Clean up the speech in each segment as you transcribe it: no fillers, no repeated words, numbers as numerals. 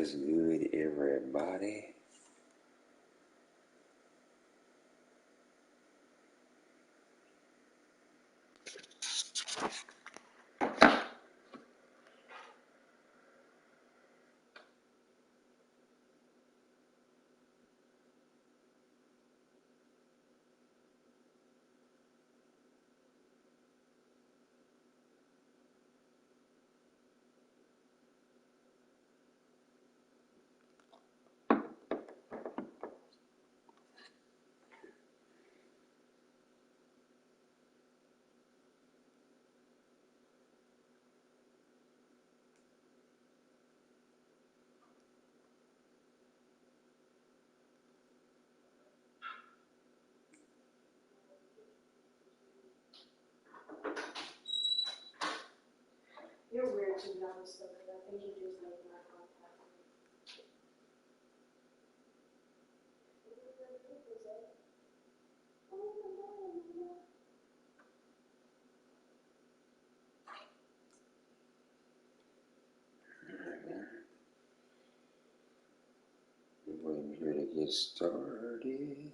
What's good, everybody? You're weird, to be honest, though, because I think you just make my contact. We're waiting here to get started.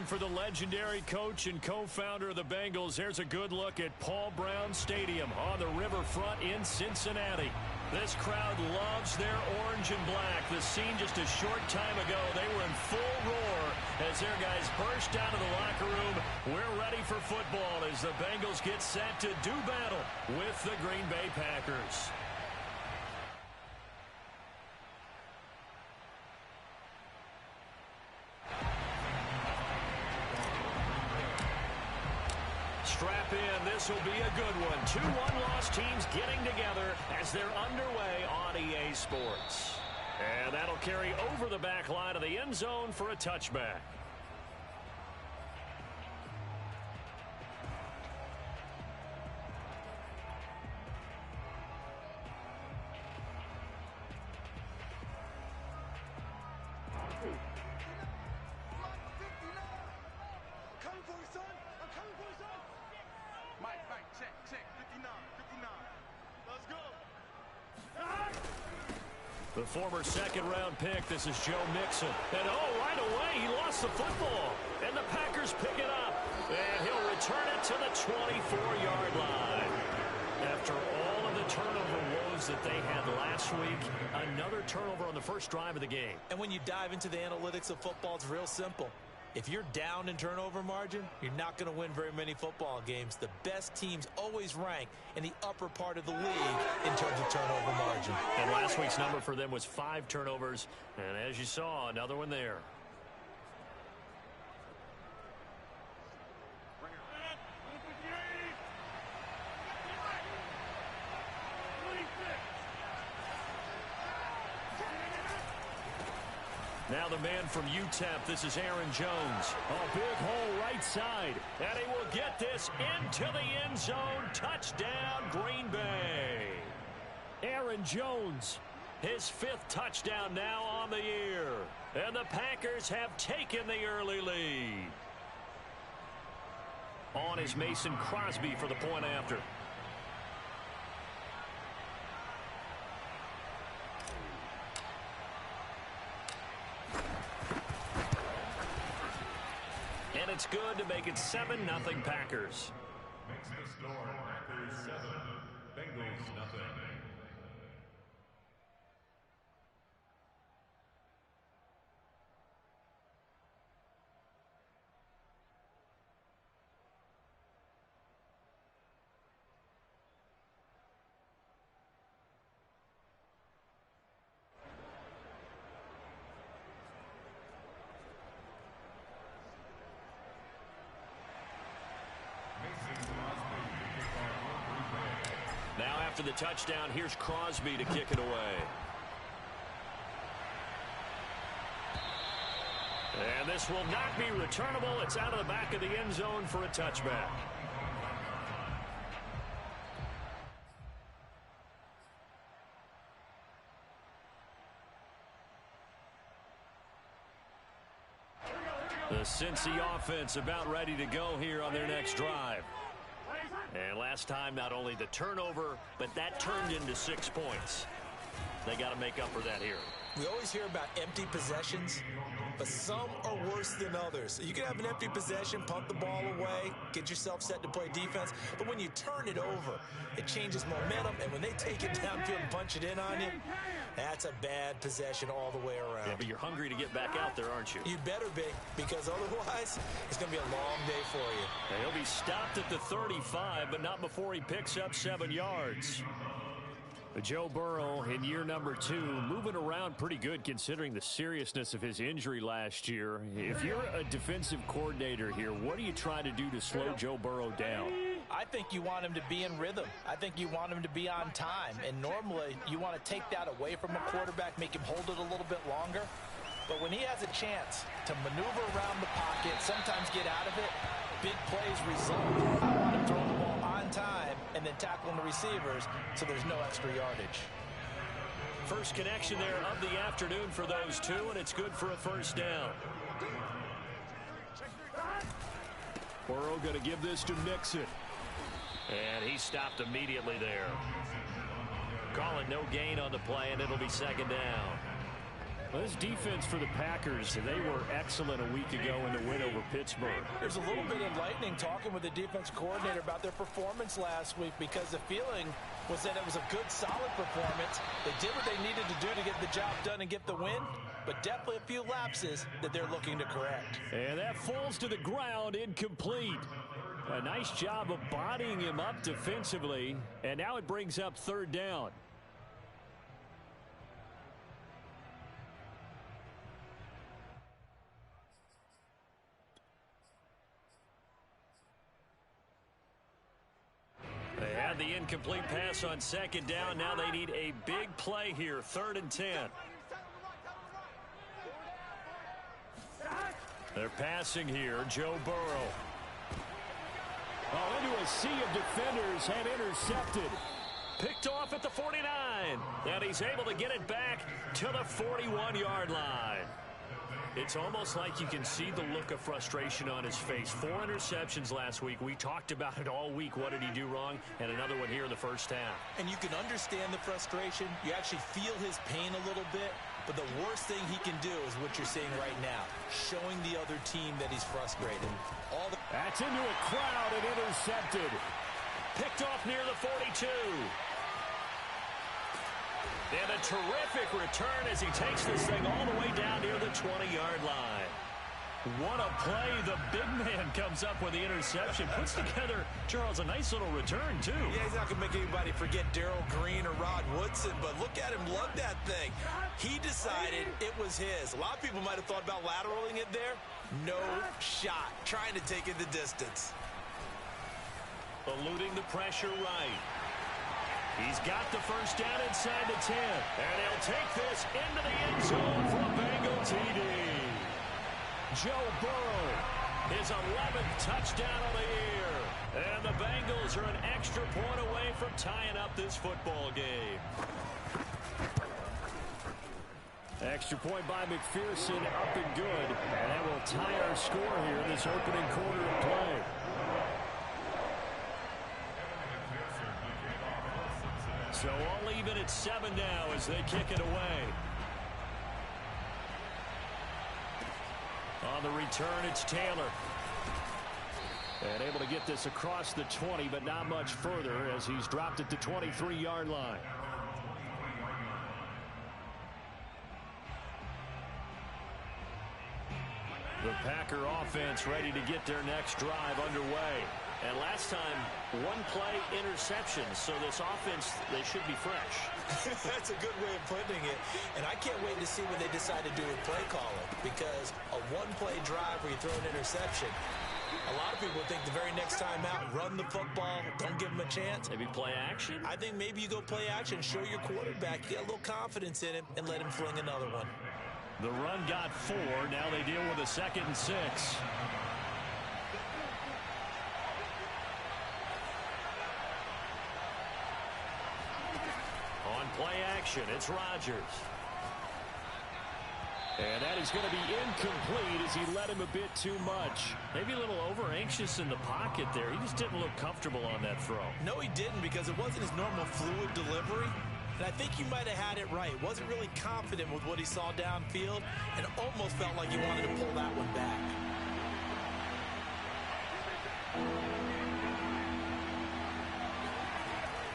And for the legendary coach and co-founder of the Bengals, here's a good look at Paul Brown Stadium on the riverfront in Cincinnati. This crowd loves their orange and black. The scene just a short time ago, they were in full roar as their guys burst out of the locker room. We're ready for football as the Bengals get set to do battle with the Green Bay Packers. Strap in. This will be a good one. Two one-loss teams getting together as they're underway on EA Sports. And that'll carry over the back line of the end zone for a touchback. The former second-round pick, this is Joe Mixon. And, right away, he lost the football. And the Packers pick it up. And he'll return it to the 24-yard line. After all of the turnover woes that they had last week, another turnover on the first drive of the game. And when you dive into the analytics of football, it's real simple. If you're down in turnover margin, you're not going to win very many football games. The best teams always rank in the upper part of the league in terms of turnover margin. And last week's number for them was 5 turnovers. And as you saw, another one there. Now the man from UTEP, this is Aaron Jones. A big hole right side. And he will get this into the end zone. Touchdown, Green Bay. Aaron Jones, his 5th touchdown now on the year. And the Packers have taken the early lead. On is Mason Crosby for the point after. And it's good to make it 7-0 Packers. Makes the score Packers 7, Bengals nothing. Now after the touchdown, here's Crosby to kick it away. And this will not be returnable. It's out of the back of the end zone for a touchback. The Cincy offense about ready to go here on their next drive. And last time, not only the turnover, but that turned into 6 points. They got to make up for that here. We always hear about empty possessions, but some are worse than others. You can have an empty possession, punt the ball away, get yourself set to play defense, but when you turn it over, it changes momentum, and when they take it downfield and punch it in on you, that's a bad possession all the way around. Yeah, but you're hungry to get back out there, aren't you? You better be, because otherwise, it's going to be a long day for you. And he'll be stopped at the 35, but not before he picks up 7 yards. Joe Burrow in year number 2, moving around pretty good considering the seriousness of his injury last year. If you're a defensive coordinator here, what do you try to do to slow Joe Burrow down? I think you want him to be in rhythm. I think you want him to be on time. And normally, you want to take that away from a quarterback, make him hold it a little bit longer. But when he has a chance to maneuver around the pocket, sometimes get out of it, big plays result. I want him throwing the ball on time and then tackling the receivers so there's no extra yardage. First connection there of the afternoon for those two, and it's good for a first down. Burrow going to give this to Mixon. And he stopped immediately there. Calling no gain on the play, and it'll be second down. Well, this defense for the Packers, they were excellent a week ago in the win over Pittsburgh. There's a little bit enlightening talking with the defense coordinator about their performance last week because the feeling was that it was a good, solid performance. They did what they needed to do to get the job done and get the win, but definitely a few lapses that they're looking to correct. And that falls to the ground, incomplete. A nice job of bodying him up defensively, and now it brings up third down. They had the incomplete pass on second down. Now they need a big play here, 3rd and 10. They're passing here, Joe Burrow. Oh, into a sea of defenders and intercepted. Picked off at the 49. And he's able to get it back to the 41-yard line. It's almost like you can see the look of frustration on his face. 4 interceptions last week. We talked about it all week. What did he do wrong? And another one here in the first half. And you can understand the frustration. You actually feel his pain a little bit. But the worst thing he can do is what you're seeing right now, showing the other team that he's frustrated. That's into a crowd and intercepted. Picked off near the 42. And a terrific return as he takes this thing all the way down near the 20-yard line. What a play. The big man comes up with the interception. Puts together, Charles, a nice little return, too. Yeah, he's not going to make anybody forget Darrell Green or Rod Woodson, but look at him lug that thing. He decided it was his. A lot of people might have thought about lateraling it there. No shot. Trying to take it the distance. Eluding the pressure right. He's got the first down inside the 10. And he'll take this into the end zone for a Bengal TD. Joe Burrow, his 11th touchdown of the year. And the Bengals are an extra point away from tying up this football game. Extra point by McPherson, up and good. And that will tie our score here in this opening quarter of play. So all even at 7 now as they kick it away. On the return, it's Taylor. And able to get this across the 20, but not much further as he's dropped it to 23-yard line. The Packer offense ready to get their next drive underway. And last time, 1 play interception. So this offense, they should be fresh. That's a good way of putting it. And I can't wait to see what they decide to do with play calling. Because a 1-play drive where you throw an interception, a lot of people think the very next time out, run the football, don't give them a chance. Maybe play action? I think maybe you go play action, show your quarterback, get a little confidence in him, and let him fling another one. The run got 4. Now they deal with a 2nd and 6. On play action, it's Rodgers. And that is going to be incomplete as he led him a bit too much. Maybe a little over-anxious in the pocket there. He just didn't look comfortable on that throw. No, he didn't, because it wasn't his normal fluid delivery. And I think he might have had it right. Wasn't really confident with what he saw downfield and almost felt like he wanted to pull that one back.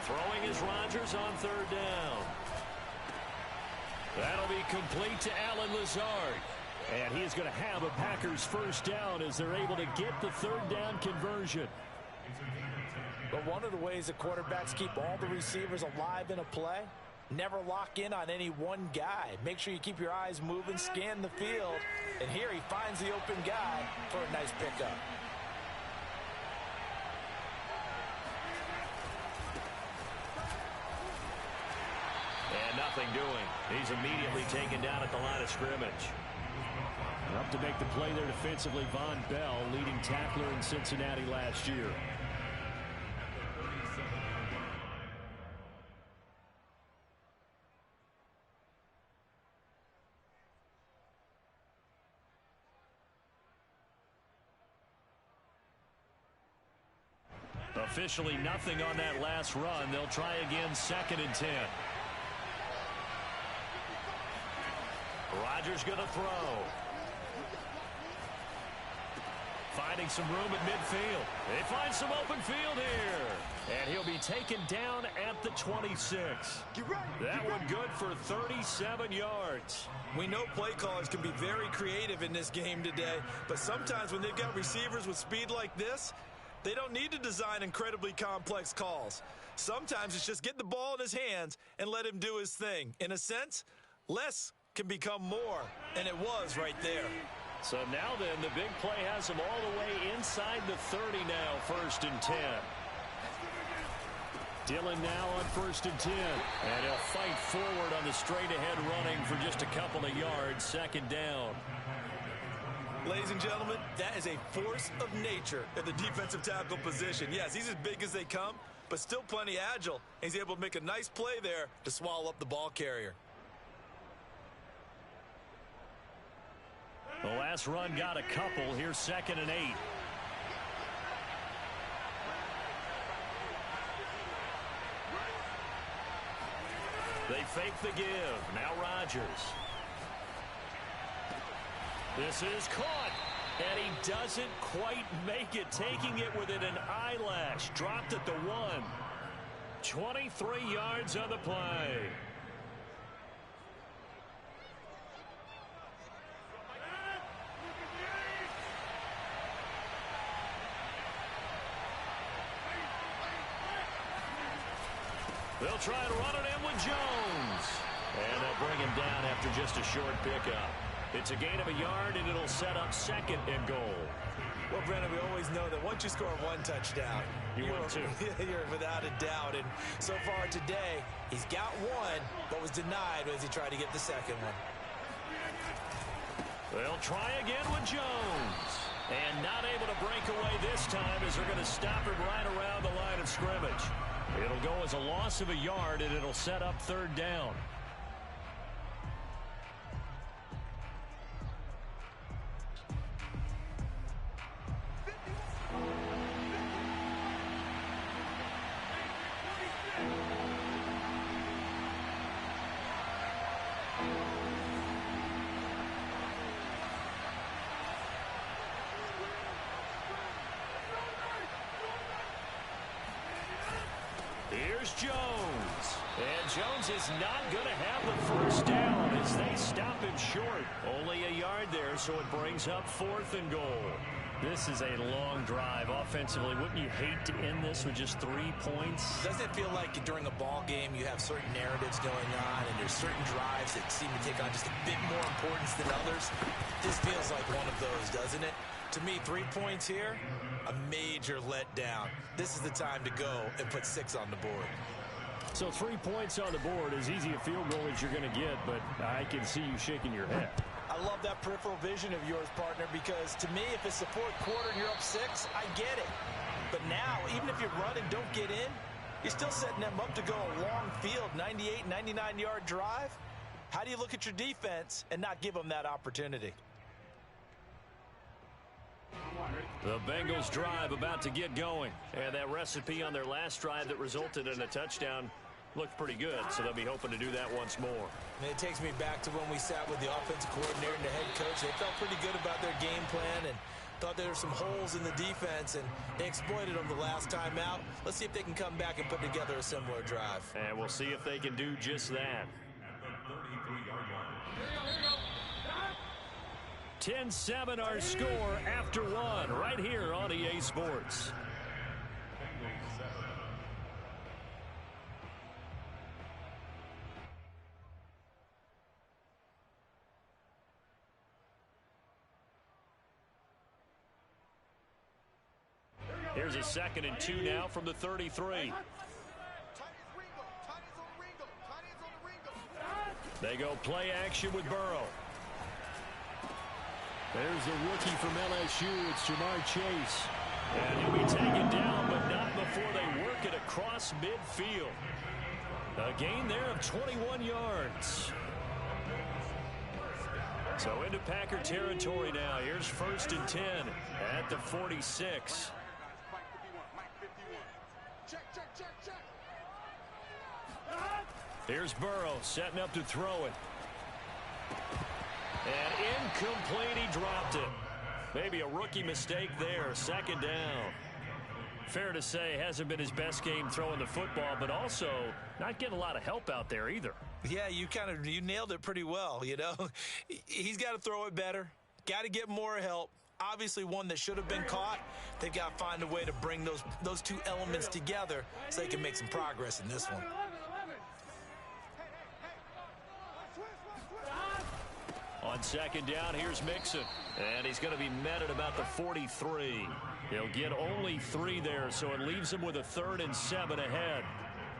Throwing is Rodgers on 3rd down. That'll be complete to Allen Lazard. And he's going to have a Packers first down as they're able to get the 3rd down conversion. But one of the ways that quarterbacks keep all the receivers alive in a play, never lock in on any one guy. Make sure you keep your eyes moving, scan the field. And here he finds the open guy for a nice pickup. And nothing doing. He's immediately taken down at the line of scrimmage. Up to make the play there defensively, Von Bell, leading tackler in Cincinnati last year. Officially nothing on that last run. They'll try again, 2nd and 10. Rodgers going to throw. Finding some room at midfield. They find some open field here. And he'll be taken down at the 26. That one good for 37 yards. We know play callers can be very creative in this game today, but sometimes when they've got receivers with speed like this, they don't need to design incredibly complex calls. Sometimes it's just get the ball in his hands and let him do his thing. In a sense, less can become more, and it was right there. So now then, the big play has him all the way inside the 30 now, 1st and 10. Dillon now on 1st and 10. And he'll fight forward on the straight-ahead running for just a couple of yards, 2nd down. Ladies and gentlemen, that is a force of nature at the defensive tackle position. Yes, he's as big as they come, but still plenty agile. He's able to make a nice play there to swallow up the ball carrier. The last run got a couple. Here's 2nd and 8. They fake the give. Now Rodgers. This is caught. And he doesn't quite make it. Taking it within an eyelash. Dropped at the 1. 23 yards on the play. They'll try to run it in with Jones. And they'll bring him down after just a short pickup. It's a gain of a yard, and it'll set up 2nd and goal. Well, Brandon, we always know that once you score one touchdown, you win 2. You're without a doubt. And so far today, he's got one, but was denied as he tried to get the 2nd one. They'll try again with Jones. And not able to break away this time as they're going to stop him right around the line of scrimmage. It'll go as a loss of a yard, and it'll set up 3rd down. Here's Jones. And Jones is not going to have the 1st down as they stop him short. Only a yard there, so it brings up 4th and goal. This is a long drive offensively. Wouldn't you hate to end this with just 3 points? Doesn't it feel like during a ball game you have certain narratives going on and there's certain drives that seem to take on just a bit more importance than others? This feels like one of those, doesn't it? To me, 3 points here, a major letdown. This is the time to go and put 6 on the board. So 3 points on the board, as easy a field goal as you're going to get, but I can see you shaking your head. I love that peripheral vision of yours, partner, because to me, if it's the 4th quarter and you're up 6, I get it. But now, even if you run and don't get in, you're still setting them up to go a long field, 98, 99-yard drive. How do you look at your defense and not give them that opportunity? The Bengals drive about to get going. And that recipe on their last drive that resulted in a touchdown looked pretty good, so they'll be hoping to do that once more. And it takes me back to when we sat with the offensive coordinator and the head coach. They felt pretty good about their game plan and thought there were some holes in the defense, and they exploited them the last time out. Let's see if they can come back and put together a similar drive. And we'll see if they can do just that. 10-7 our score after 1 right here on EA Sports. Here's a 2nd and 2 now from the 33. They go play action with Burrow. There's the rookie from LSU. It's Jamar Chase. And he'll be taken down, but not before they work it across midfield. A gain there of 21 yards. So into Packer territory now. Here's 1st and 10 at the 46. Here's Burrow setting up to throw it. And incomplete, he dropped it. Maybe a rookie mistake there, second down. Fair to say, hasn't been his best game throwing the football, but also not getting a lot of help out there either. Yeah, you nailed it pretty well, you know. He's got to throw it better, got to get more help. Obviously one that should have been caught. They've got to find a way to bring those two elements together so they can make some progress in this one. On second down, here's Mixon. And he's going to be met at about the 43. He'll get only 3 there, so it leaves him with a 3rd and 7 ahead.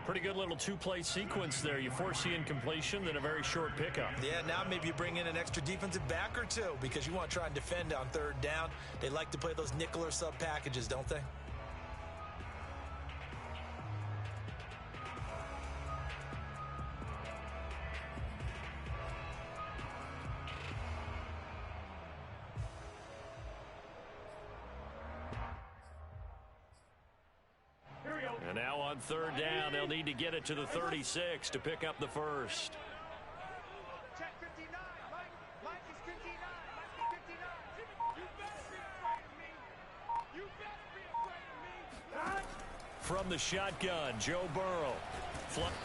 Pretty good little two-play sequence there. You force the incompletion, then a very short pickup. Yeah, now maybe you bring in an extra defensive back or two because you want to try and defend on 3rd down. They like to play those nickel or sub packages, don't they? And now on 3rd down, they'll need to get it to the 36 to pick up the first. Check 59. Mike is 59. Mike is 59. You better be afraid of me. You better be afraid of me. From the shotgun, Joe Burrow.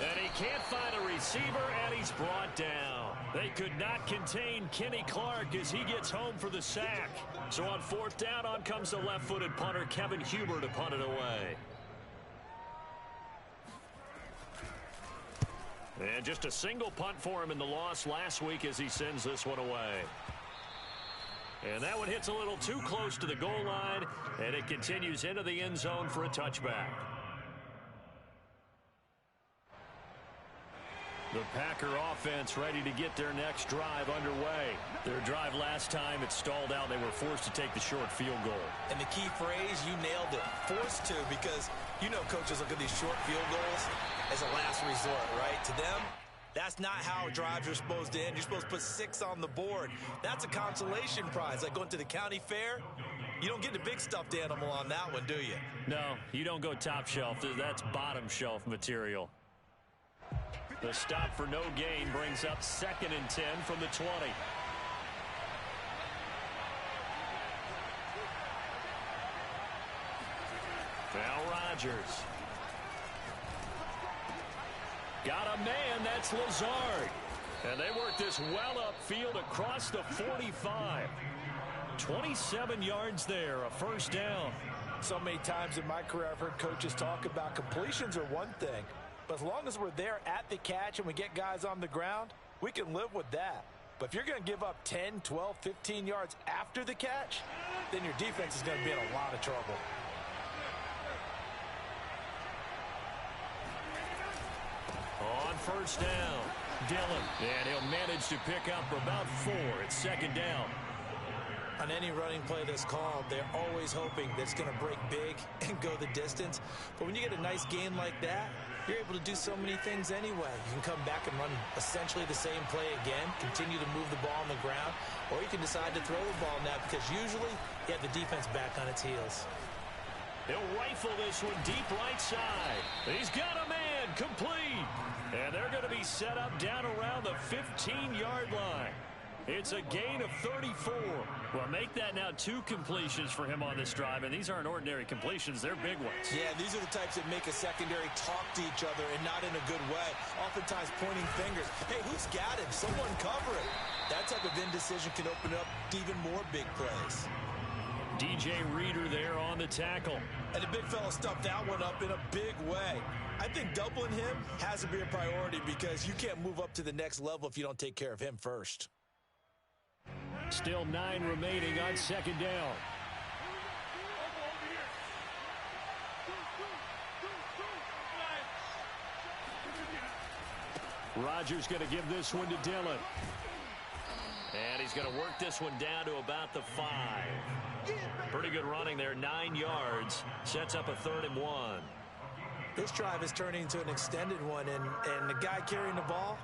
And he can't find a receiver, and he's brought down. They could not contain Kenny Clark as he gets home for the sack. So on 4th down, on comes the left-footed punter, Kevin Huber, to punt it away. And just a single punt for him in the loss last week as he sends this one away. And that one hits a little too close to the goal line, and it continues into the end zone for a touchback. The Packer offense ready to get their next drive underway. Their drive last time, it stalled out. They were forced to take the short field goal. And the key phrase, you nailed it. Forced to, because you know coaches look at these short field goals as a last resort, right? To them, that's not how drives are supposed to end. You're supposed to put 6 on the board. That's a consolation prize. Like going to the county fair, you don't get the big stuffed animal on that one, do you? No, you don't go top shelf. That's bottom shelf material. The stop for no gain brings up 2nd and 10 from the 20. Now Rodgers. Got a man, that's Lazard. And they work this well upfield across the 45. 27 yards there, a first down. So many times in my career I've heard coaches talk about completions are one thing. But as long as we're there at the catch and we get guys on the ground, we can live with that. But if you're going to give up 10, 12, 15 yards after the catch, then your defense is going to be in a lot of trouble. On first down, Dillon. And he'll manage to pick up about 4. It's 2nd down. On any running play that's called, they're always hoping that it's going to break big and go the distance. But when you get a nice gain like that, you're able to do so many things anyway. You can come back and run essentially the same play again, continue to move the ball on the ground, or you can decide to throw the ball now because usually you have the defense back on its heels. He'll rifle this one deep right side. He's got a man, complete. And they're going to be set up down around the 15-yard line. It's a gain of 34. Well, make that now 2 completions for him on this drive, and these aren't ordinary completions. They're big ones. Yeah, these are the types that make a secondary talk to each other and not in a good way. Oftentimes pointing fingers. Hey, who's got him? Someone cover it. That type of indecision can open up even more big plays. DJ Reader there on the tackle. And the big fella stuffed that one up in a big way. I think doubling him has to be a priority because you can't move up to the next level if you don't take care of him first. Still 9 remaining on 2nd down. Rodgers going to give this one to Dillon. And he's going to work this one down to about the 5. Pretty good running there, 9 yards. Sets up a 3rd and 1. This drive is turning into an extended one, and the guy carrying the ball,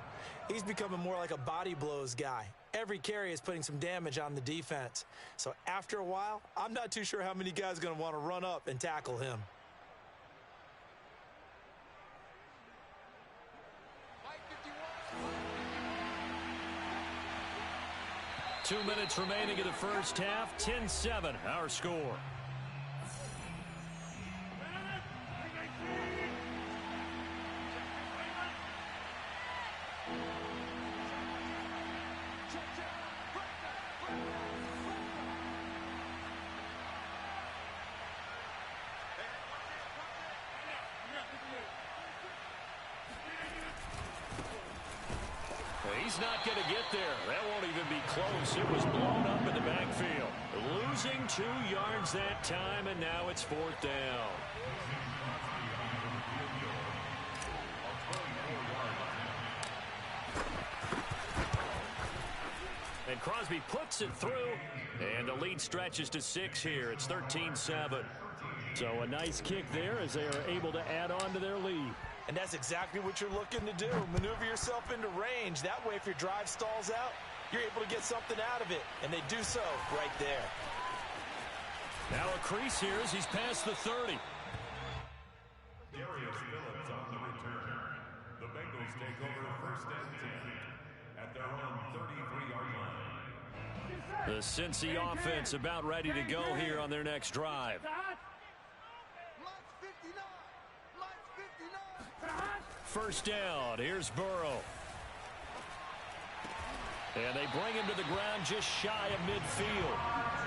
he's becoming more like a body blows guy. Every carry is putting some damage on the defense. So after a while, I'm not too sure how many guys are going to want to run up and tackle him. 2 minutes remaining in the first half. 10-7, our score. He's not going to get there. That won't even be close. It was blown up in the backfield. Losing 2 yards that time, and now it's 4th down. And Crosby puts it through, and the lead stretches to 6 here. It's 13-7. So a nice kick there as they are able to add on to their lead. And that's exactly what you're looking to do. Maneuver yourself into range. That way, if your drive stalls out, you're able to get something out of it. And they do so right there. Now a crease here as he's past the 30. Darius Phillips on the return. The Bengals take over 1st and 10 at their own 33-yard line. The Cincy offense about ready to go here on their next drive. First down. Here's Burrow. And they bring him to the ground just shy of midfield.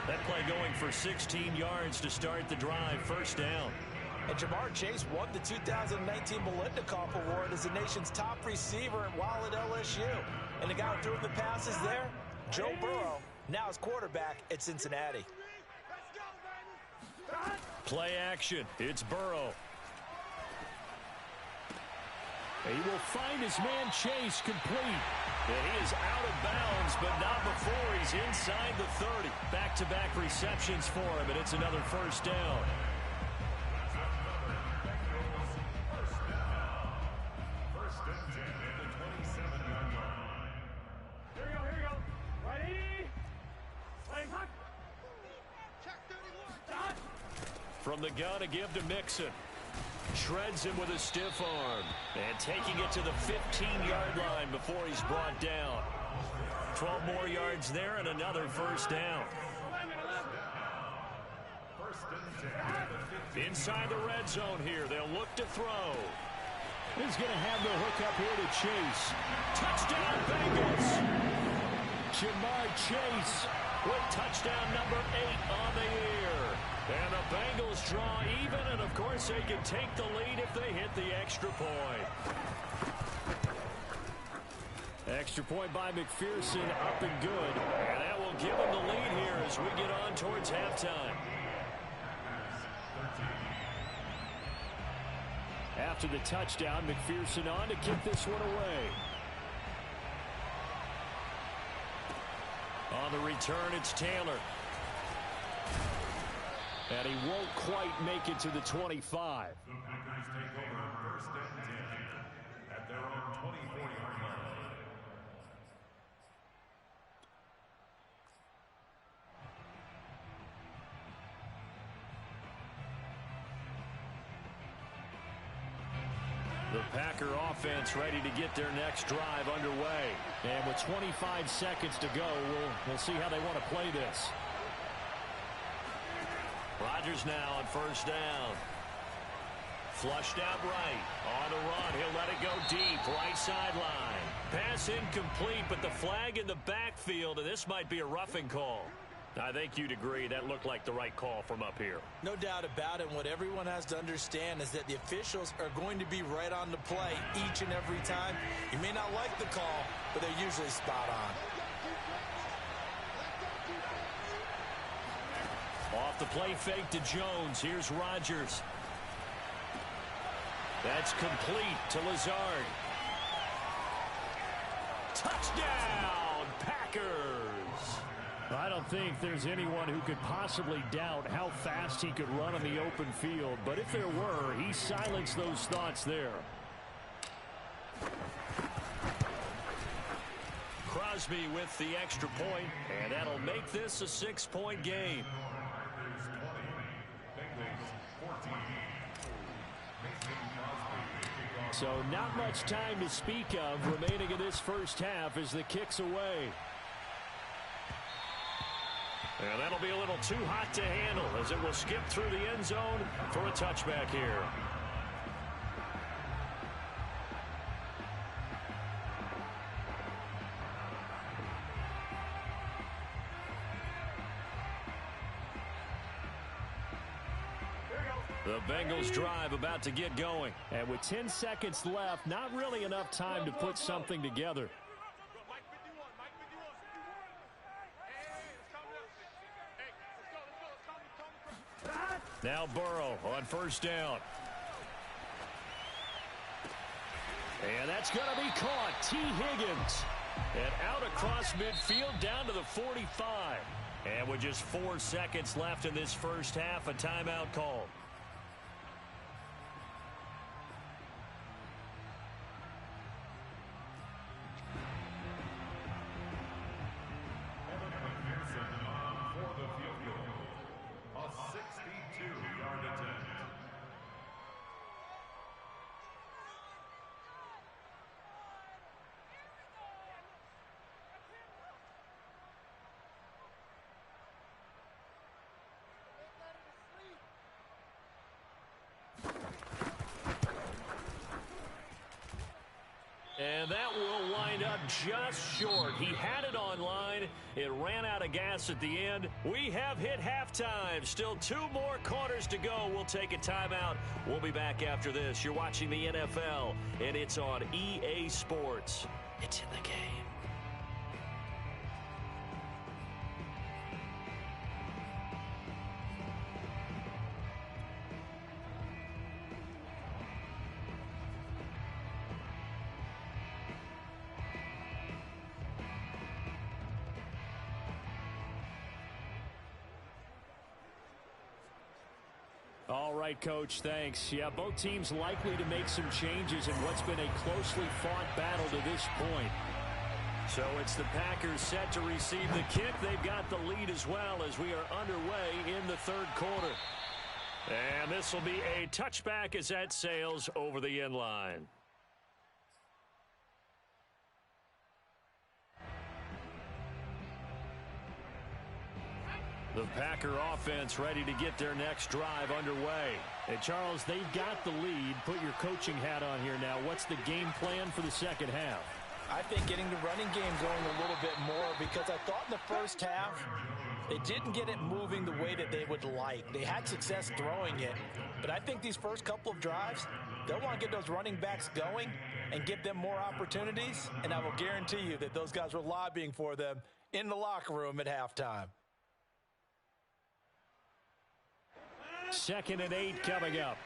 That play going for 16 yards to start the drive. First down. And Jamar Chase won the 2019 Biletnikoff Award as the nation's top receiver while at LSU. And the guy who threw him the passes there, Joe Burrow, now his quarterback at Cincinnati. Play action. It's Burrow. He will find his man Chase complete. And he is out of bounds, but not before he's inside the 30. Back-to-back receptions for him, and it's another first down. First and 10 at the 27-yard line. Here we go. Ready? Play hot. Check 31. From the gun, a give to Mixon. Shreds him with a stiff arm. And taking it to the 15-yard line before he's brought down. 12 more yards there and another first down. Inside the red zone here. They'll look to throw. He's going to have the hook up here to Chase. Touchdown, Bengals. Jamar Chase with touchdown number 8 on the year. And the Bengals draw even, and of course they can take the lead if they hit the extra point. Extra point by McPherson, up and good. And that will give them the lead here as we get on towards halftime. After the touchdown, McPherson on to kick this one away. On the return, it's Taylor. And he won't quite make it to the 25. The Packers take over 1st and 10 at their own 24-yard line. The Packer offense ready to get their next drive underway. And with 25 seconds to go, we'll see how they want to play this. Rodgers now on first down. Flushed out right. On the run. He'll let it go deep. Right sideline. Pass incomplete, but the flag in the backfield, and this might be a roughing call. I think you'd agree that looked like the right call from up here. No doubt about it. What everyone has to understand is that the officials are going to be right on the play each and every time. You may not like the call, but they're usually spot on. Off the play fake to Jones. Here's Rodgers. That's complete to Lazard. Touchdown, Packers! I don't think there's anyone who could possibly doubt how fast he could run on the open field. But if there were, he silenced those thoughts there. Crosby with the extra point, and that'll make this a 6-point game. So not much time to speak of remaining in this first half as the kick's away. And that'll be a little too hot to handle as it will skip through the end zone for a touchback here. The Bengals drive about to get going. And with 10 seconds left, not really enough time to put something together. Now Burrow on first down. And that's going to be caught. T. Higgins. And out across midfield down to the 45. And with just 4 seconds left in this first half, a timeout called. And that will wind up just short. He had it online. It ran out of gas at the end. We have hit halftime. Still 2 more quarters to go. We'll take a timeout. We'll be back after this. You're watching the NFL, and it's on EA Sports. It's in the game. All right, Coach, thanks. Yeah, both teams likely to make some changes in what's been a closely fought battle to this point. So it's the Packers set to receive the kick. They've got the lead as well as we are underway in the third quarter. And this will be a touchback as that sails over the end line. The Packer offense ready to get their next drive underway. And, Charles, they've got the lead. Put your coaching hat on here now. What's the game plan for the second half? I think getting the running game going a little bit more, because I thought in the first half they didn't get it moving the way that they would like. They had success throwing it, but I think these first couple of drives, they'll want to get those running backs going and give them more opportunities, and I will guarantee you that those guys were lobbying for them in the locker room at halftime. 2nd and 8 coming up.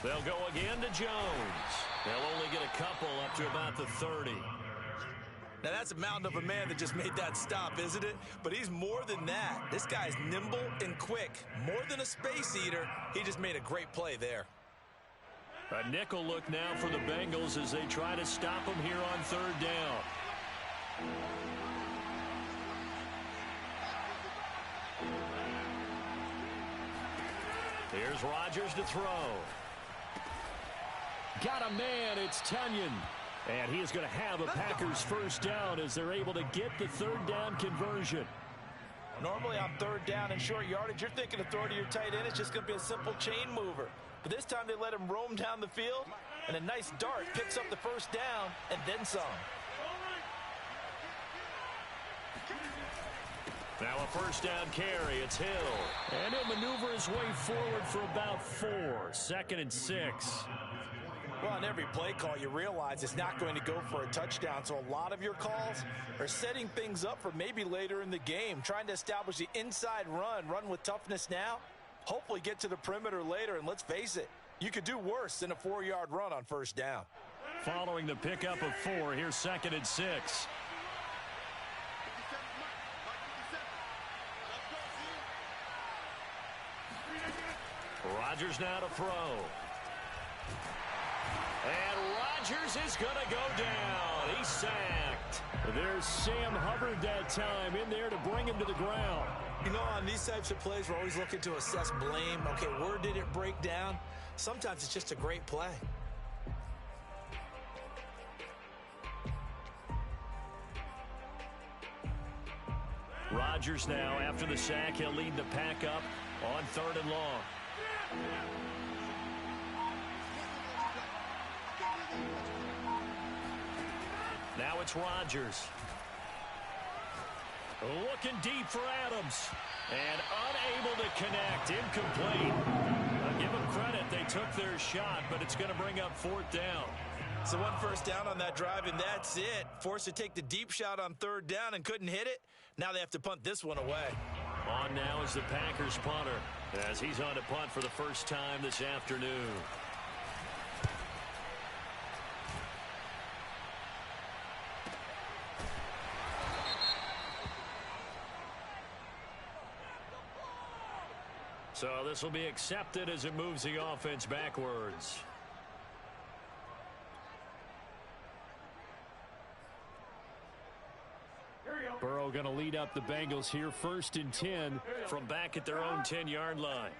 They'll go again to Jones. They'll only get a couple up to about the 30. Now, that's a mountain of a man that just made that stop, isn't it? But he's more than that. This guy's nimble and quick. More than a space eater, he just made a great play there. A nickel look now for the Bengals as they try to stop him here on third down. Here's Rodgers to throw. Got a man, it's Tunyon. And he is going to have a Packers first down as they're able to get the third down conversion. Normally on third down and short yardage, you're thinking of throw to your tight end. It's just going to be a simple chain mover. But this time they let him roam down the field, and a nice dart picks up the first down and then some. Now a first down carry. It's Hill. And he'll maneuver his way forward for about 4. 2nd and 6. Well, on every play call, you realize it's not going to go for a touchdown. So a lot of your calls are setting things up for maybe later in the game, trying to establish the inside run with toughness now, hopefully get to the perimeter later. And let's face it, you could do worse than a 4-yard run on first down. Following the pickup of 4, here's 2nd and 6. Rodgers now to throw. And Rodgers is going to go down. He's sacked. There's Sam Hubbard that time in there to bring him to the ground. You know, on these types of plays, we're always looking to assess blame. Okay, where did it break down? Sometimes it's just a great play. Rodgers now, after the sack, he'll lead the pack up on 3rd and long. Now it's Rodgers. Looking deep for Adams. And unable to connect. Incomplete. I'll give them credit. They took their shot, but it's going to bring up 4th down. So 1 first down on that drive, and that's it. Forced to take the deep shot on 3rd down and couldn't hit it. Now they have to punt this one away. On now is the Packers punter as he's on to punt for the first time this afternoon. So this will be accepted as it moves the offense backwards. Burrow going to lead up the Bengals here, 1st and 10 from back at their own 10-yard line.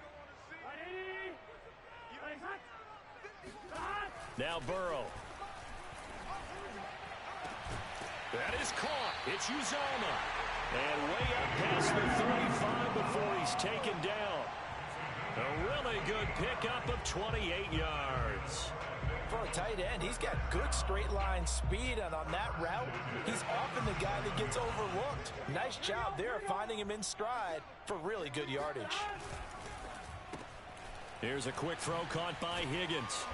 Now Burrow. That is caught. It's Uzomah. And way up past the 35 before he's taken down. A really good pickup of 28 yards. For a tight end, he's got good straight line speed, and on that route, he's often the guy that gets overlooked. Nice job there finding him in stride for really good yardage. Here's a quick throw caught by Higgins.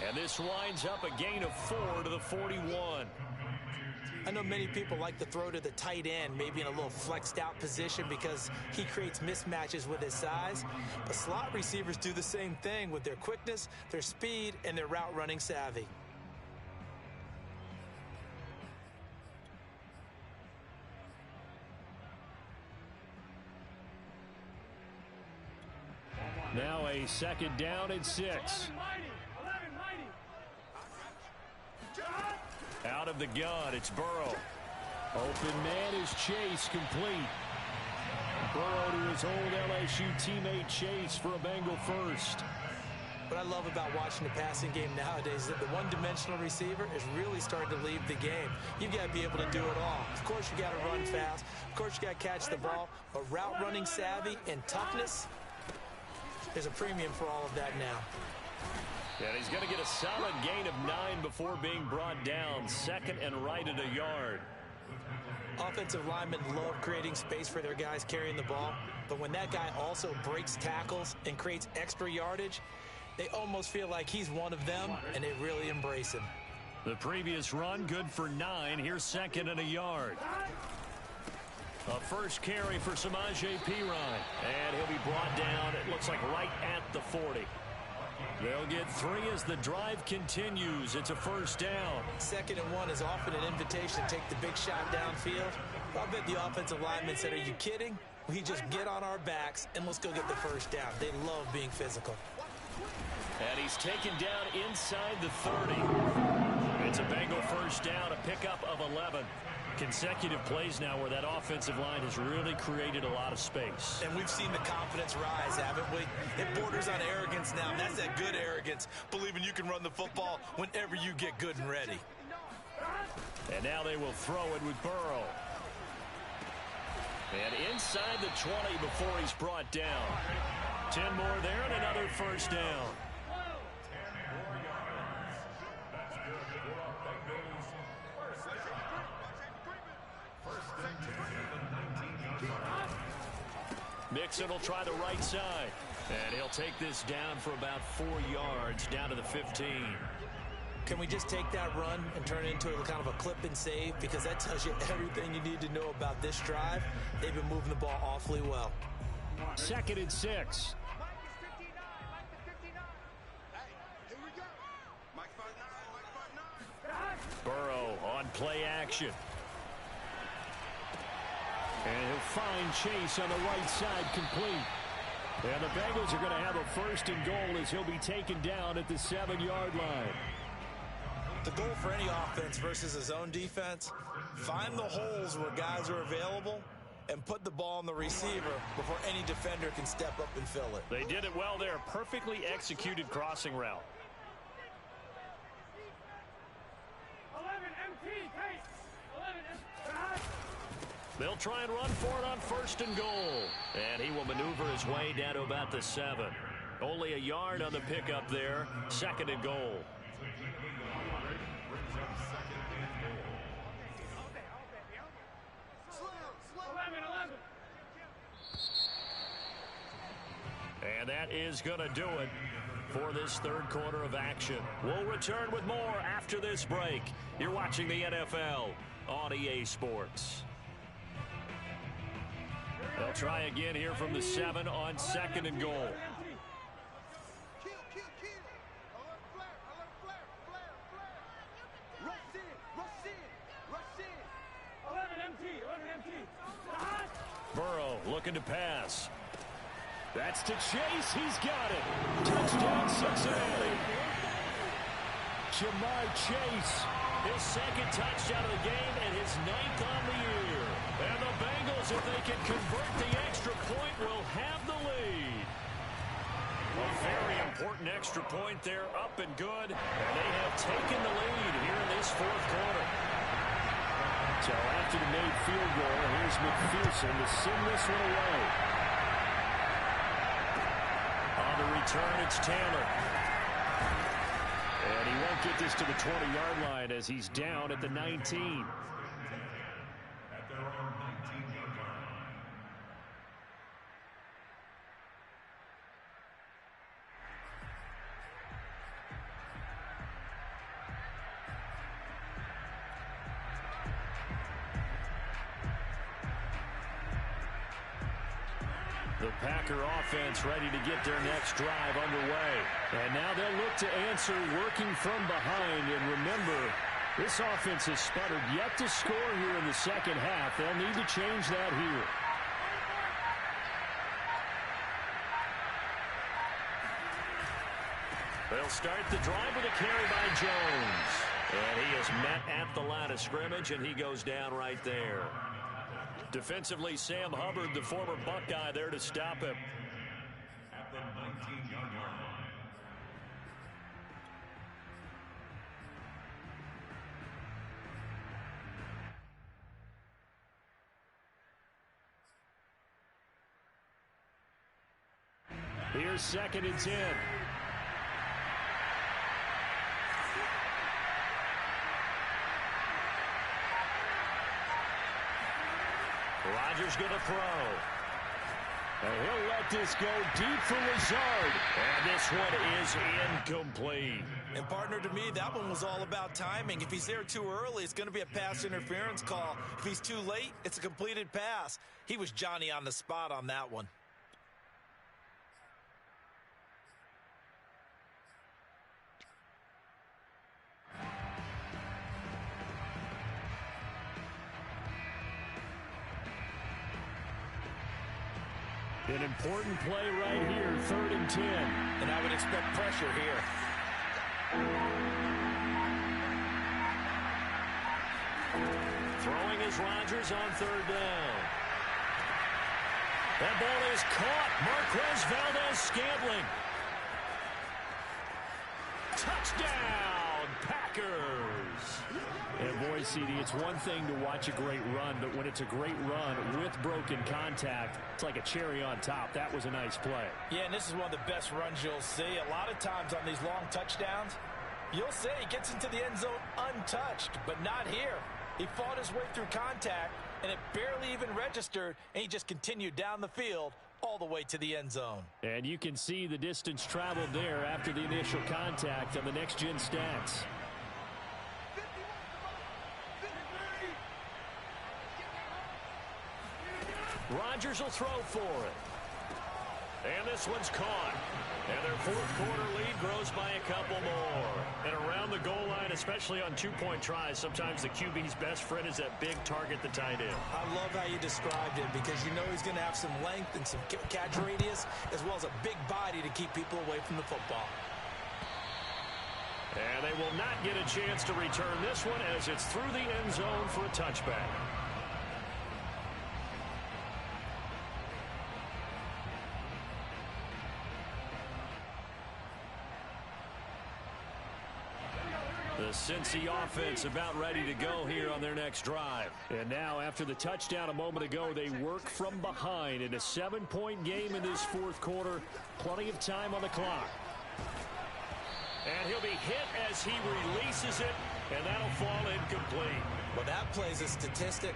And this winds up a gain of 4 to the 41. I know many people like to throw to the tight end, maybe in a little flexed out position because he creates mismatches with his size. But slot receivers do the same thing with their quickness, their speed, and their route running savvy. Now a 2nd down and 6. Out of the gun, it's Burrow. Open man is Chase, complete. Burrow to his old LSU teammate Chase for a Bengal first. What I love about watching the passing game nowadays is that the one-dimensional receiver is really starting to leave the game. You've got to be able to do it all. Of course, you got to run fast. Of course, you got to catch the ball. But route running savvy and toughness, there's a premium for all of that now. And he's going to get a solid gain of 9 before being brought down. 2nd and right at a yard. Offensive linemen love creating space for their guys carrying the ball. But when that guy also breaks tackles and creates extra yardage, they almost feel like he's one of them, and they really embrace him. The previous run, good for 9. Here's 2nd and a yard. A first carry for Samaje Perine. And he'll be brought down, it looks like right at the 40. They'll get 3 as the drive continues. It's a first down. 2nd and 1 is often an invitation to take the big shot downfield. I bet the offensive lineman said, "Are you kidding? We just get on our backs and let's go get the first down." They love being physical. And he's taken down inside the 30. It's a Bengal first down, a pickup of 11. Consecutive plays now where that offensive line has really created a lot of space. And we've seen the confidence rise, haven't we? It borders on arrogance now, and that's that good arrogance, believing you can run the football whenever you get good and ready. And now they will throw it with Burrow. And inside the 20 before he's brought down. 10 more there and another first down. Mixon will try the right side. And he'll take this down for about 4 yards, down to the 15. Can we just take that run and turn it into a kind of a clip and save? Because that tells you everything you need to know about this drive. They've been moving the ball awfully well. 2nd and 6. Burrow on play action. And he'll find Chase on the right side, complete. And the Bengals are going to have a 1st and goal as he'll be taken down at the 7-yard line. The goal for any offense versus a zone defense, find the holes where guys are available and put the ball on the receiver before any defender can step up and fill it. They did it well there. Perfectly executed crossing route. 11 MT, Kate. 11 MT. They'll try and run for it on 1st and goal. And he will maneuver his way down to about the 7. Only a yard on the pickup there. 2nd and goal. And that is going to do it for this 3rd quarter of action. We'll return with more after this break. You're watching the NFL on EA Sports. They'll try again here from the 7 on 2nd and goal. Burrow looking to pass. That's to Chase. He's got it. Touchdown, Cincinnati. Jamar Chase, his 2nd touchdown of the game and his 9th on the year. And the Bengals, if they can convert the extra point, will have the lead. A very important extra point there, up and good. And they have taken the lead here in this 4th quarter. So after the made field goal, here's McPherson to send this one away. On the return, it's Taylor. And he won't get this to the 20-yard line as he's down at the 19. At their own 19-yard line. The Packer offense ready to get their next drive underway. And now they'll look to answer working from behind. And remember, this offense has sputtered yet to score here in the 2nd half. They'll need to change that here. They'll start the drive with a carry by Jones. And he is met at the line of scrimmage, and he goes down right there. Defensively, Sam Hubbard, the former Buckeye, there to stop him. At the 19-yard line. Here's 2nd and 10. Rodgers going to throw. And he'll let this go deep for Lazard. And this one is incomplete. And partner, to me, that one was all about timing. If he's there too early, it's going to be a pass interference call. If he's too late, it's a completed pass. He was Johnny on the spot on that one. An important play right here, 3rd and 10. And I would expect pressure here. Throwing is Rodgers on 3rd down. That ball is caught. Marquez Valdez-Scantling. Touchdown, Packers. And boy, CD, it's one thing to watch a great run, but when it's a great run with broken contact, it's like a cherry on top. That was a nice play. Yeah, and this is one of the best runs you'll see. A lot of times on these long touchdowns, you'll say he gets into the end zone untouched, but not here. He fought his way through contact, and it barely even registered, and he just continued down the field all the way to the end zone. And you can see the distance traveled there after the initial contact on the next-gen stats. Rodgers will throw for it. And this one's caught. And their 4th quarter lead grows by a couple more. And around the goal line, especially on 2-point tries, sometimes the QB's best friend is that big target, the tight end. I love how you described it because you know he's going to have some length and some catch radius as well as a big body to keep people away from the football. And they will not get a chance to return this one as it's through the end zone for a touchback. The Cincy offense about ready to go here on their next drive. And now after the touchdown a moment ago, they work from behind in a 7-point game in this fourth quarter. Plenty of time on the clock. And he'll be hit as he releases it, and that'll fall incomplete. Well, that plays a statistic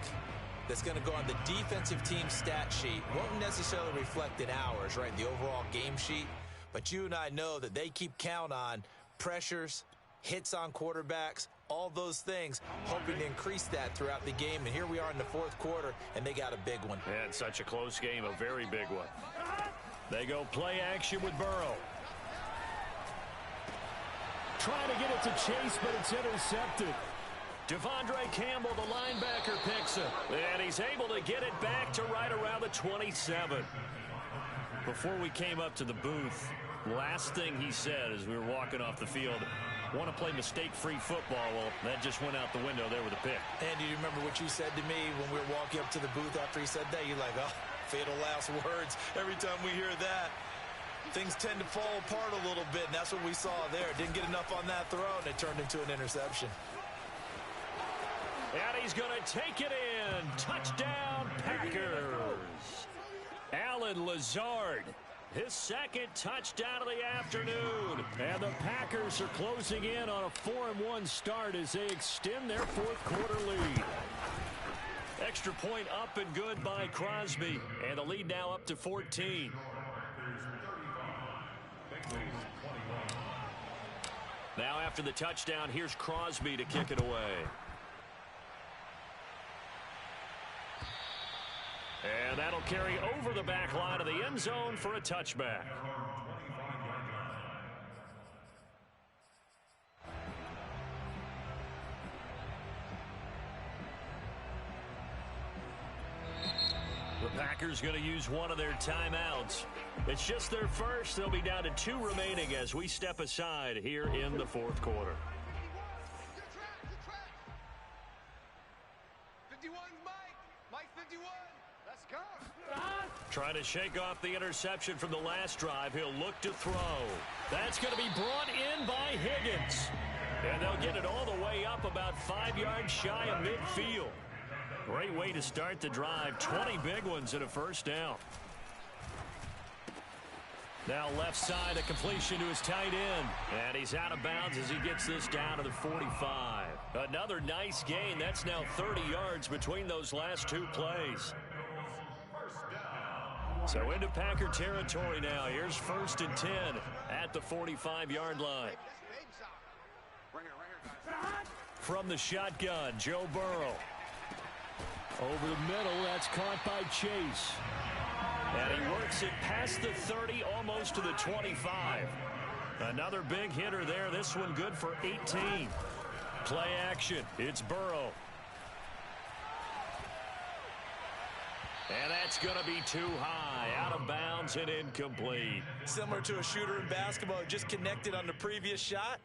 that's going to go on the defensive team stat sheet. Won't necessarily reflect in ours, right, the overall game sheet. But you and I know that they keep count on pressures, hits on quarterbacks, all those things, hoping to increase that throughout the game. And here we are in the fourth quarter, and they got a big one. And such a close game, a very big one. They go play action with Burrow. Trying to get it to Chase, but it's intercepted. Devondre Campbell, the linebacker, picks it. And he's able to get it back to right around the 27. Before we came up to the booth, last thing he said as we were walking off the field, want to play mistake-free football. Well, that just went out the window there with a pick. And do you remember what you said to me when we were walking up to the booth after he said that? You're like, oh, fatal last words. Every time we hear that, things tend to fall apart a little bit, and that's what we saw there. Didn't get enough on that throw, and it turned into an interception. And he's going to take it in. Touchdown, Packers. Alan Lazard, his second touchdown of the afternoon. And the Packers are closing in on a 4-1 start as they extend their fourth quarter lead. Extra point up and good by Crosby. And the lead now up to 14. Now after the touchdown, here's Crosby to kick it away. And that'll carry over the back line of the end zone for a touchback. The Packers going to use one of their timeouts. It's just their first. They'll be down to 2 remaining as we step aside here in the fourth quarter. 51, Mike 51. Let's go. Trying to shake off the interception from the last drive. He'll look to throw. That's going to be brought in by Higgins. And they'll get it all the way up about 5 yards shy of midfield. Great way to start the drive. 20 big ones and a first down. Now left side, a completion to his tight end. And he's out of bounds as he gets this down to the 45. Another nice gain. That's now 30 yards between those last 2 plays. So into Packer territory now. Here's 1st and 10 at the 45-yard line. From the shotgun, Joe Burrow. Over the middle, that's caught by Chase. And he works it past the 30, almost to the 25. Another big hitter there. This one good for 18. Play action. It's Burrow. And that's going to be too high. Out of bounds and incomplete. Similar to a shooter in basketball who just connected on the previous shot.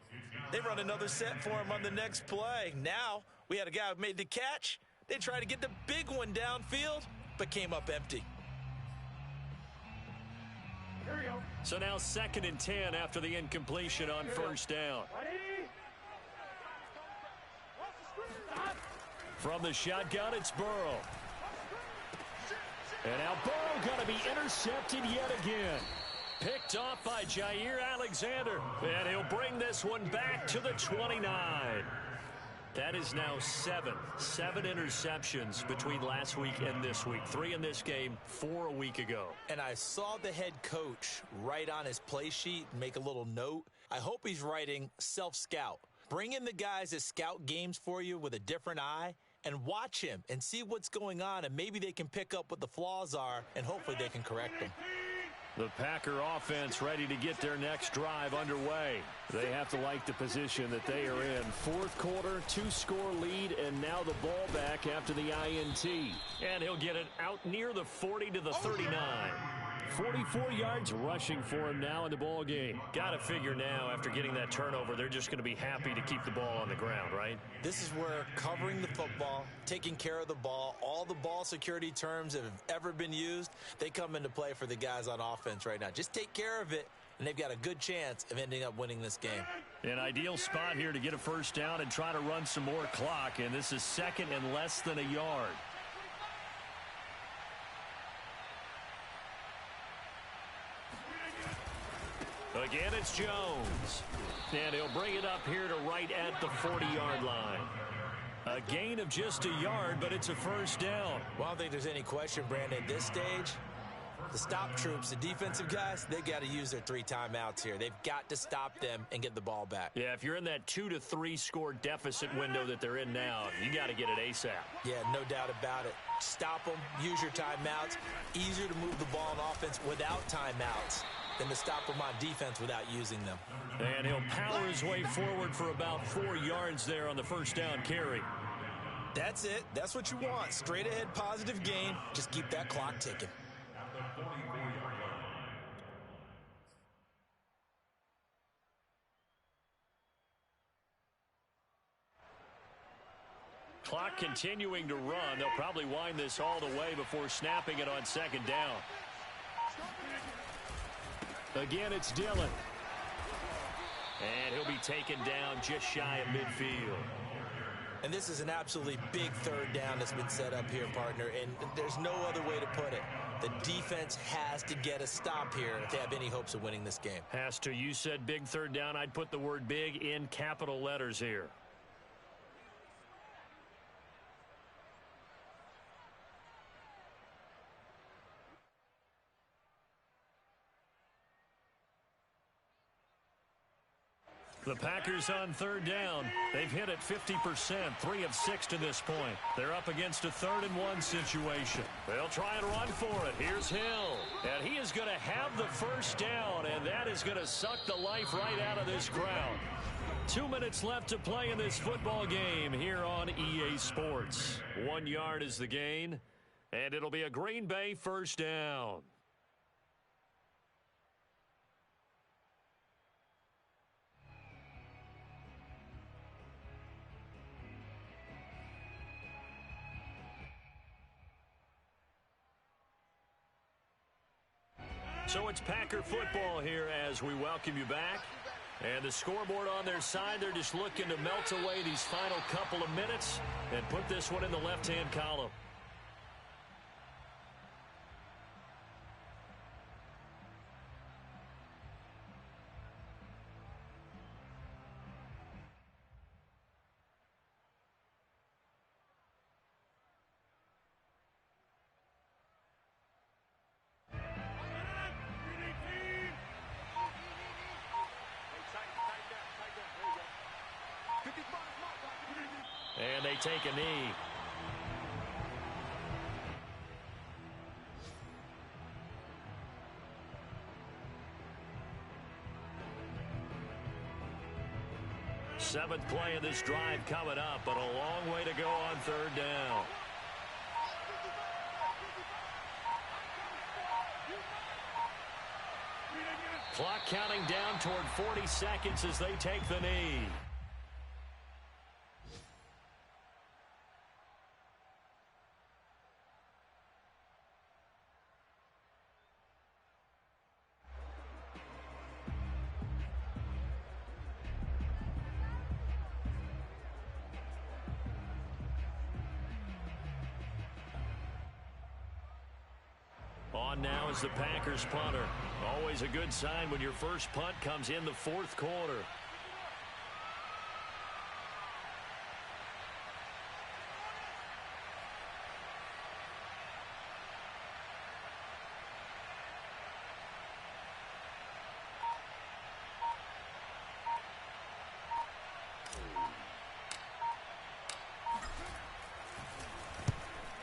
They run another set for him on the next play. Now we had a guy who made the catch. They tried to get the big one downfield, but came up empty. So now 2nd and 10 after the incompletion on 1st down. From the shotgun, it's Burrow. And now Burrow going to be intercepted yet again. Picked off by Jair Alexander. And he'll bring this one back to the 29. That is now 7 interceptions between last week and this week. 3 in this game, 4 a week ago. And I saw the head coach write on his play sheet and make a little note. I hope he's writing self-scout. Bring in the guys that scout games for you with a different eye and watch him and see what's going on, and maybe they can pick up what the flaws are, and hopefully they can correct them. The Packer offense ready to get their next drive underway. They have to like the position that they are in. Fourth quarter, 2-score lead, and now the ball back after the INT. And he'll get it out near the 40 to the 39. 44 yards rushing for him now in the ball game. Got to figure now, after getting that turnover, they're just going to be happy to keep the ball on the ground, right? This is where covering the football, taking care of the ball, all the ball security terms that have ever been used, they come into play for the guys on offense right now. Just take care of it, and they've got a good chance of ending up winning this game. An ideal spot here to get a first down and try to run some more clock, and this is second and less than a yard. Again, it's Jones. And he'll bring it up here to right at the 40-yard line. A gain of just a yard, but it's a first down. Well, I don't think there's any question, Brandon, at this stage, the stop troops, the defensive guys, they've got to use their 3 timeouts here. They've got to stop them and get the ball back. Yeah, if you're in that 2 to 3 score deficit window that they're in now, you got to get it ASAP. Yeah, no doubt about it. Stop them, use your timeouts. Easier to move the ball on offense without timeouts than to stop them on defense without using them. And he'll power his way forward for about 4 yards there on the first down carry. That's it. That's what you want. Straight ahead positive gain. Just keep that clock ticking. Clock continuing to run. They'll probably wind this all the way before snapping it on second down. Again, it's Dillon. And he'll be taken down just shy of midfield. And this is an absolutely big third down that's been set up here, partner, and there's no other way to put it. The defense has to get a stop here if they have any hopes of winning this game. Has to. You said big third down. I'd put the word big in capital letters here. The Packers on third down. They've hit it 50%, 3 of 6 to this point. They're up against a 3rd and 1 situation. They'll try and run for it. Here's Hill. And he is going to have the first down, and that is going to suck the life right out of this crowd. 2 minutes left to play in this football game here on EA Sports. 1 yard is the gain, and it'll be a Green Bay first down. So it's Packer football here as we welcome you back. And the scoreboard on their side, they're just looking to melt away these final couple of minutes and put this one in the left-hand column. And they take a knee. Seventh play of this drive coming up, but a long way to go on third down. Clock counting down toward 40 seconds as they take the knee. On now is the Packers punter. Always a good sign when your first punt comes in the fourth quarter.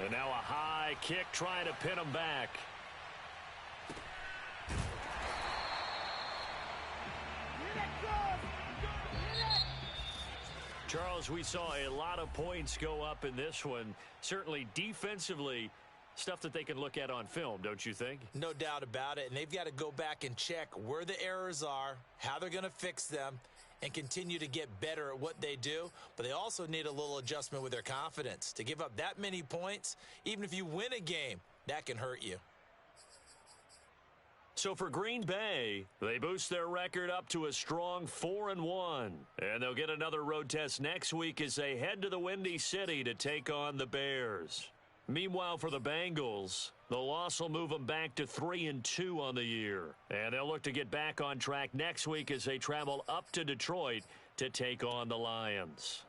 And now a high kick trying to pin him back. Charles, we saw a lot of points go up in this one. Certainly defensively, Stuff that they can look at on film, don't you think? No doubt about it, and they've got to go back and check where the errors are, how they're going to fix them, and continue to get better at what they do. But they also need a little adjustment with their confidence. To give up that many points, even if you win a game, that can hurt you. So for Green Bay, they boost their record up to a strong 4-1. And they'll get another road test next week as they head to the Windy City to take on the Bears. Meanwhile, for the Bengals, the loss will move them back to 3-2 on the year. And they'll look to get back on track next week as they travel up to Detroit to take on the Lions.